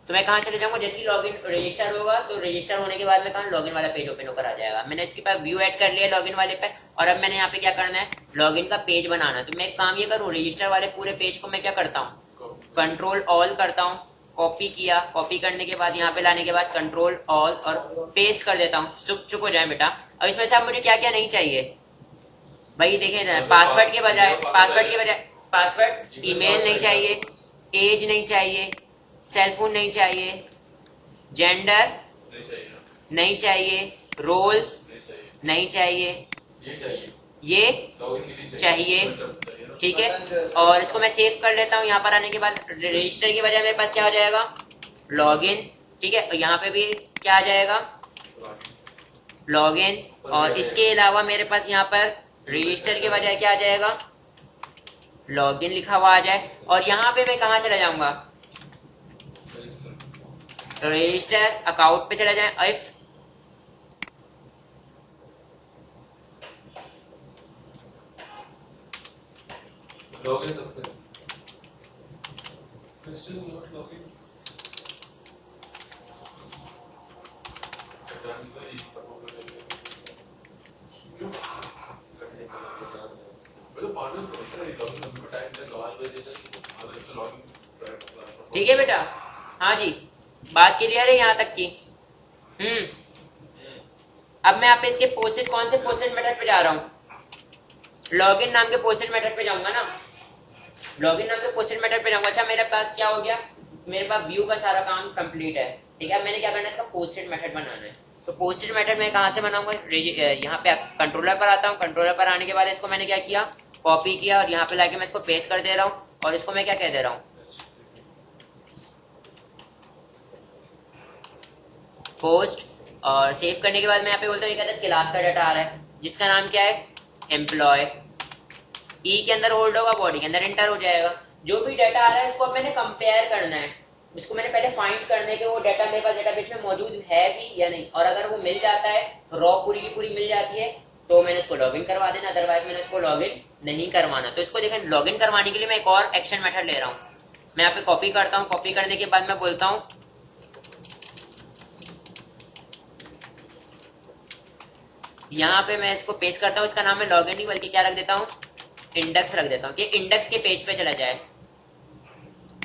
तो मैं कहाँ चले जाऊंगा, जैसे ही लॉगिन रजिस्टर होगा तो रजिस्टर होने के बाद में कहाँ लॉगिन वाला पेज ओपन होकर आ जाएगा। मैंने इसके पास व्यू ऐड कर लिया लॉगिन वाले पे, और अब मैंने यहाँ पे क्या करना है, लॉगिन का पेज बनाना है। तो मैं एक काम ये करूँ, रजिस्टर वाले पूरे पेज को मैं क्या करता हूँ, कंट्रोल ऑल करता हूँ, कॉपी किया, कॉपी करने के बाद यहाँ पे लाने के बाद कंट्रोल ऑल और पेस्ट कर देता हूँ। चुप हो जाए बेटा। अब इसमें से अब मुझे क्या क्या नहीं चाहिए भाई, देखें, पासवर्ड के बजाय पासवर्ड, ईमेल नहीं चाहिए, एज नहीं चाहिए, सेलफोन नहीं चाहिए, जेंडर नहीं चाहिए, रोल नहीं चाहिए, ये चाहिए। ठीक है, और इसको मैं सेव कर लेता हूँ। यहाँ पर आने के बाद रजिस्टर की बजाय मेरे पास क्या हो जाएगा, लॉगिन। ठीक है, यहाँ पे भी क्या आ जाएगा, लॉगिन। और इसके अलावा मेरे पास यहाँ पर रजिस्टर के बजाय क्या आ जाएगा, लॉगिन लिखा हुआ आ जाए। और यहाँ पे मैं कहाँ चला जाऊंगा, रजिस्टर अकाउंट पे चला जाए। If login success, crystal not login, ठीक है बेटा, हाँ जी, बात क्लियर है यहाँ तक की। अब मैं यहाँ पे इसके पोस्टेड, कौन से पोस्टेड मेथड पे जा रहा हूँ, लॉगिन नाम के पोस्टेड मेथड पे जाऊंगा ना, लॉगिन नाम के पोस्टेड मेथड पे जाऊंगा। अच्छा, मेरे पास क्या हो गया, मेरे पास व्यू का सारा काम कंप्लीट है। ठीक है, मैंने क्या करना है, इसका पोस्टेड मेथड बनाना है। तो पोस्टेड मेथड मैं कहाँ से बनाऊंगा, यहाँ पे कंट्रोलर पर आता हूँ। कंट्रोलर पर आने के बाद इसको मैंने क्या किया, कॉपी किया और यहाँ पे लाके मैं इसको पेस्ट कर दे रहा हूँ। और इसको मैं क्या कह दे रहा हूँ, पोस्ट। और सेव करने के बाद मैं यहाँ पे बोलता हूँ, एक क्लास का डाटा आ रहा है जिसका नाम क्या है, एम्प्लॉय। ई के अंदर होल्ड होगा, बॉडी के अंदर इंटर हो जाएगा। जो भी डाटा आ रहा है इसको अब मैंने कंपेयर करना है, इसको मैंने पहले फाइंड करना है कि वो डाटा मेरे पास डेटाबेस में मौजूद है भी या नहीं। और अगर वो मिल जाता है, रॉ पूरी की पूरी मिल जाती है, तो मैंने इसको लॉगिन करवा देना, अदरवाइज मैंने इसको लॉगिन नहीं करवाना। तो इसको देखें, लॉगिन करवाने के लिए मैं एक और एक्शन मेथड ले रहा हूँ। मैं यहाँ पे कॉपी करता हूँ, कॉपी करने के बाद मैं बोलता हूँ, यहाँ पे मैं इसको पेस्ट करता हूँ। इसका नाम है लॉगिन नहीं बल्कि क्या रख देता हूँ, इंडेक्स रख देता हूँ कि इंडेक्स के पेज पे चला जाए।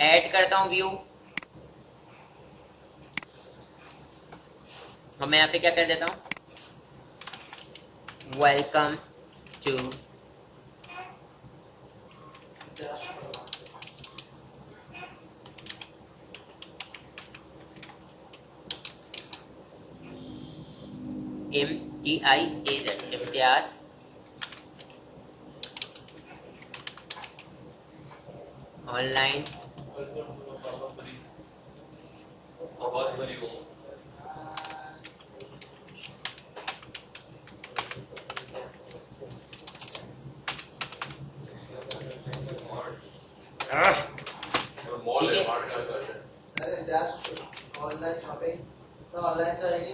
ऐड करता हूँ व्यू, और मैं यहाँ पे क्या कर देता हूँ, welcome to IMTIAZ, Imtiaz online online shopping तो ऑनलाइन तो नहीं,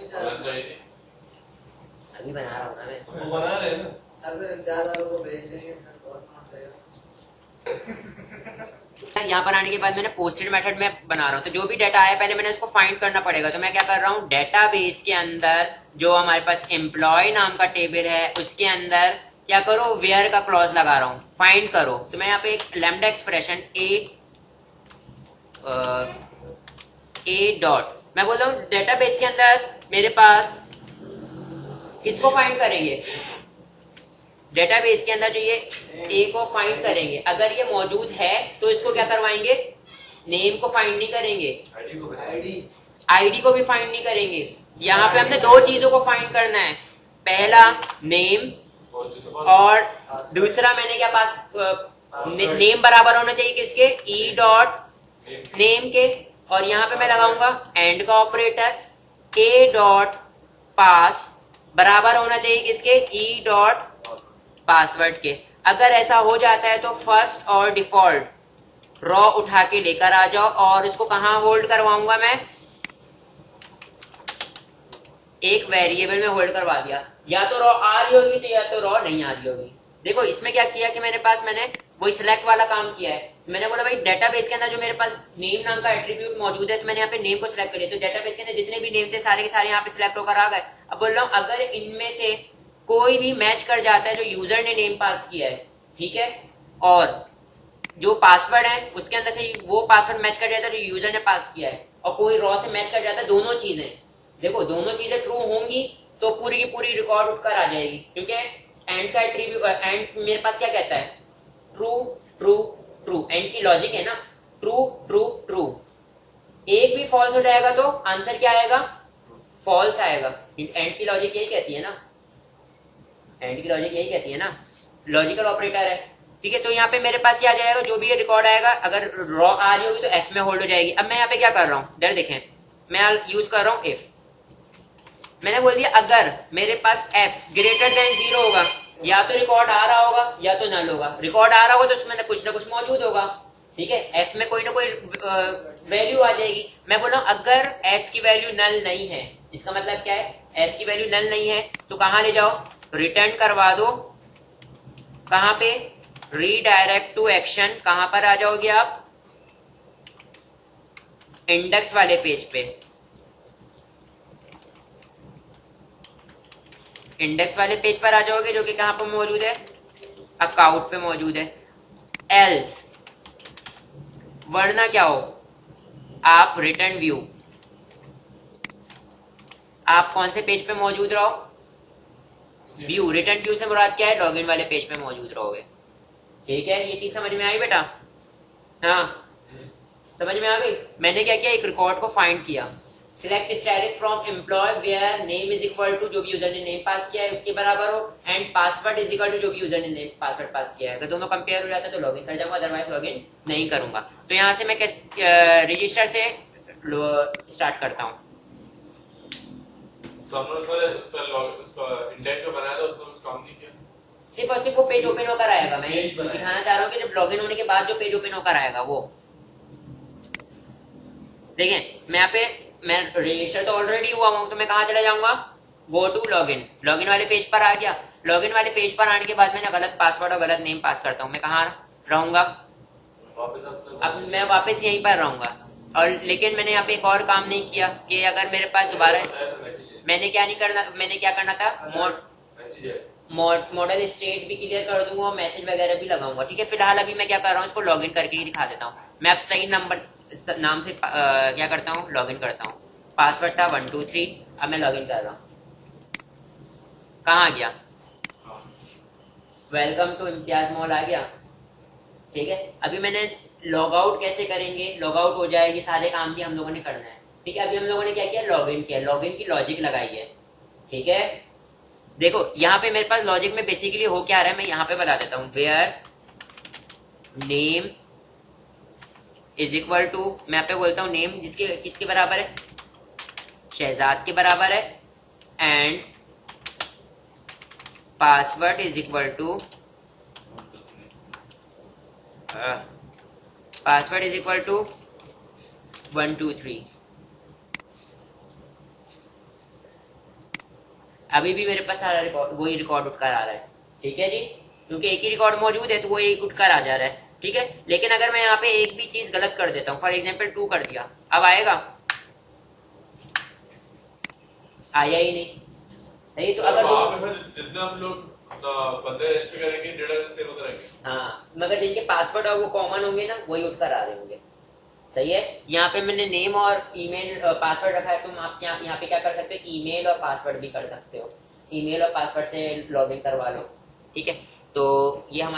अभी बना रहा हूँ ना मैं, वो बना रहे हैं ना, सर फिर इम्तियाज वालों को भेज देंगे, सर बहुत नोट देगा। यहाँ पर आने के बाद मैंने पोस्टेड मेथड में बना रहा हूँ। तो जो भी डाटा आया पहले मैंने उसको फाइंड करना पड़ेगा। तो मैं क्या कर रहा हूँ, डेटाबेस के अंदर जो हमारे पास एम्प्लॉय नाम का टेबल है उसके अंदर क्या करो, वेयर का क्लॉज लगा रहा हूँ, फाइंड करो। तो मैं यहाँ पे एक लैम्डा एक्सप्रेशन ए डॉट मैं बोल रहा हूँ, डेटाबेस के अंदर मेरे पास किसको फाइंड करेंगे, डेटाबेस के अंदर जो ये ए को फाइंड करेंगे। अगर ये मौजूद है तो इसको क्या करवाएंगे, नेम को फाइंड नहीं करेंगे, आईडी को भी फाइंड नहीं करेंगे। यहाँ पे हमने दो चीजों को फाइंड करना है, पहला नेम और दूसरा मैंने क्या पास नेम बराबर होना चाहिए किसके, ई डॉट नेम के, और यहाँ पे मैं लगाऊंगा एंड का ऑपरेटर, ए डॉट पास बराबर होना चाहिए किसके, ई डॉट पासवर्ड के। अगर ऐसा हो जाता है तो फर्स्ट और डिफॉल्ट रॉ उठा के लेकर आ जाओ, और इसको कहाँ होल्ड करवाऊंगा मैं, एक वेरिएबल में होल्ड करवा दिया। या तो रॉ आ रही होगी तो या तो रॉ नहीं आ रही होगी। देखो इसमें क्या किया कि मैंने वही सिलेक्ट वाला काम किया है। मैंने बोला भाई डेटाबेस के अंदर जो मेरे पास नेम नाम का एट्रीब्यूट मौजूद है, तो मैंने यहाँ पे नेम को सिलेक्ट कर लिया, तो डेटाबेस के अंदर जितने भी नेम थे सारे के सारे यहाँ पे सिलेक्ट होकर आ गए। अब बोल रहा हूँ अगर इनमें से कोई भी मैच कर जाता है जो यूजर ने नेम पास किया है, ठीक है, और जो पासवर्ड है उसके अंदर से वो पासवर्ड मैच कर जाता है जो यूजर ने पास किया है, और कोई रॉ से मैच कर जाता है, दोनों चीजें, देखो दोनों चीजें ट्रू होंगी तो पूरी की पूरी रिकॉर्ड उठकर आ जाएगी, क्योंकि एंड का एट्रीब्यूट, एंड मेरे पास क्या कहता है, ट्रू ट्रू ट्रू, एंड की लॉजिक है ना, ट्रू ट्रू ट्रू। एक भी फॉल्स हो जाएगा तो आंसर क्या आएगा, फॉल्स आएगा। एंड की लॉजिक यही कहती है ना, एंड की लॉजिक यही कहती है ना, लॉजिकल ऑपरेटर है, ठीक है। तो यहाँ पे मेरे पास क्या आ जाएगा, जो भी ये रिकॉर्ड आएगा, अगर रॉ आ रही होगी तो एफ में होल्ड हो जाएगी। अब मैं यहाँ पे क्या कर रहा हूँ, इधर देखें, मैं यूज कर रहा हूँ इफ। मैंने बोल दिया अगर मेरे पास एफ ग्रेटर देन 0 होगा, या तो रिकॉर्ड आ रहा होगा या तो नल होगा। रिकॉर्ड आ रहा होगा तो उसमें कुछ ना कुछ मौजूद होगा, ठीक है, एफ में कोई ना कोई वैल्यू आ जाएगी। मैं बोल रहा हूं अगर एफ की वैल्यू नल नहीं है, इसका मतलब क्या है, एफ की वैल्यू नल नहीं है तो कहां ले जाओ, रिटर्न करवा दो, कहां पे, रीडायरेक्ट टू एक्शन, कहां पर आ जाओगे आप, इंडेक्स वाले पेज पे, इंडेक्स वाले पेज पर आ जाओगे, जो कि कहां पर मौजूद है, अकाउंट पे मौजूद है। एल्स वरना क्या हो, आप रिटर्न व्यू, आप कौन से पेज पे मौजूद रहो, व्यू, रिटर्न व्यू से मुराद क्या है, लॉगिन वाले पेज पे मौजूद रहोगे, ठीक है। ये चीज समझ में आई बेटा, हाँ समझ में आ गई। मैंने क्या किया, एक रिकॉर्ड को फाइंड किया, select static from employ where name is equal to जो भी यूजर ने नेम पास किया है उसके बराबर हो, and password is equal to जो भी यूजर ने नेम पासवर्ड पास किया है। अगर दोनों कंपेयर हो जाता है तो लॉगिन कर जाऊंगा, अदरवाइज लॉगिन नहीं करूंगा। तो यहाँ से मैं रजिस्टर से स्टार्ट करता हूँ। सिर्फ और सिर्फ वो पेज ओपन होकर आएगा। मैं ये दिखाना चाह रहा हूँ कि जब लॉगिन होने के बाद जो पेज ओपन होकर आएगा वो देखें। मैं यहाँ पे मैं रजिस्टर तो ऑलरेडी हुआ हूँ, तो मैं कहाँ चला जाऊंगा, गो टू लॉगिन, लॉगिन वाले पेज पर आ गया। लॉगिन वाले पेज पर आने के बाद मैं गलत पासवर्ड और गलत नेम पास करता हूँ, मैं कहाँ रहूंगा, अब मैं वापस यहीं पर रहूंगा। और लेकिन मैंने यहाँ पे एक और काम नहीं किया कि अगर मेरे पास दोबारा, मैंने क्या नहीं करना, मैंने क्या करना था, मॉडल स्टेट भी क्लियर कर दूंगा और मैसेज वगैरह भी लगाऊंगा, ठीक है। फिलहाल अभी मैं क्या कर रहा हूँ, इसको लॉगिन करके ही दिखा देता हूँ। मैं अब सही नाम से क्या करता हूँ, लॉगिन करता हूँ। पासवर्ड था 123, अब मैं लॉगिन कर रहा हूँ। कहाँ आ गया, वेलकम टू इम्तियाज मॉल आ गया, ठीक है। अभी मैंने लॉग आउट कैसे करेंगे, लॉग आउट हो जाएगी, सारे काम भी हम लोगों ने करना है, ठीक है। अभी हम लोगों ने क्या किया, लॉगिन किया, लॉगिन की लॉजिक लगाई है, ठीक है। देखो यहाँ पे मेरे पास लॉजिक में बेसिकली हो क्या रहा है, मैं यहाँ पे बता देता हूँ। Where name is equal to, मैं यहाँ पे बोलता हूँ नेम जिसके किसके बराबर है, शहजाद के बराबर है, and password is equal to, password is equal to 123। अभी भी मेरे पास सारा रिकॉर्ड वही रिकॉर्ड उठकर आ रहा है, ठीक है जी, क्योंकि एक ही रिकॉर्ड मौजूद है तो वो एक उठकर आ जा रहा है, ठीक है। लेकिन अगर मैं यहाँ पे एक भी चीज गलत कर देता हूँ, फॉर एग्जाम्पल 2 कर दिया, अब आएगा, आया ही नहीं, सही। तो अगर जितना हम लोग बंदे रजिस्टर करेंगे डेटा सेव होता रहेंगे, हाँ, मगर जिनके पासवर्ड और वो कॉमन होंगे ना, वही उठकर आ रहे होंगे, सही है। यहाँ पे मैंने नेम और ईमेल पासवर्ड रखा है, तुम आप यहाँ पे क्या कर सकते हो, ईमेल और पासवर्ड भी कर सकते हो, ईमेल और पासवर्ड से लॉगिन करवा लो, ठीक है। तो ये हमारे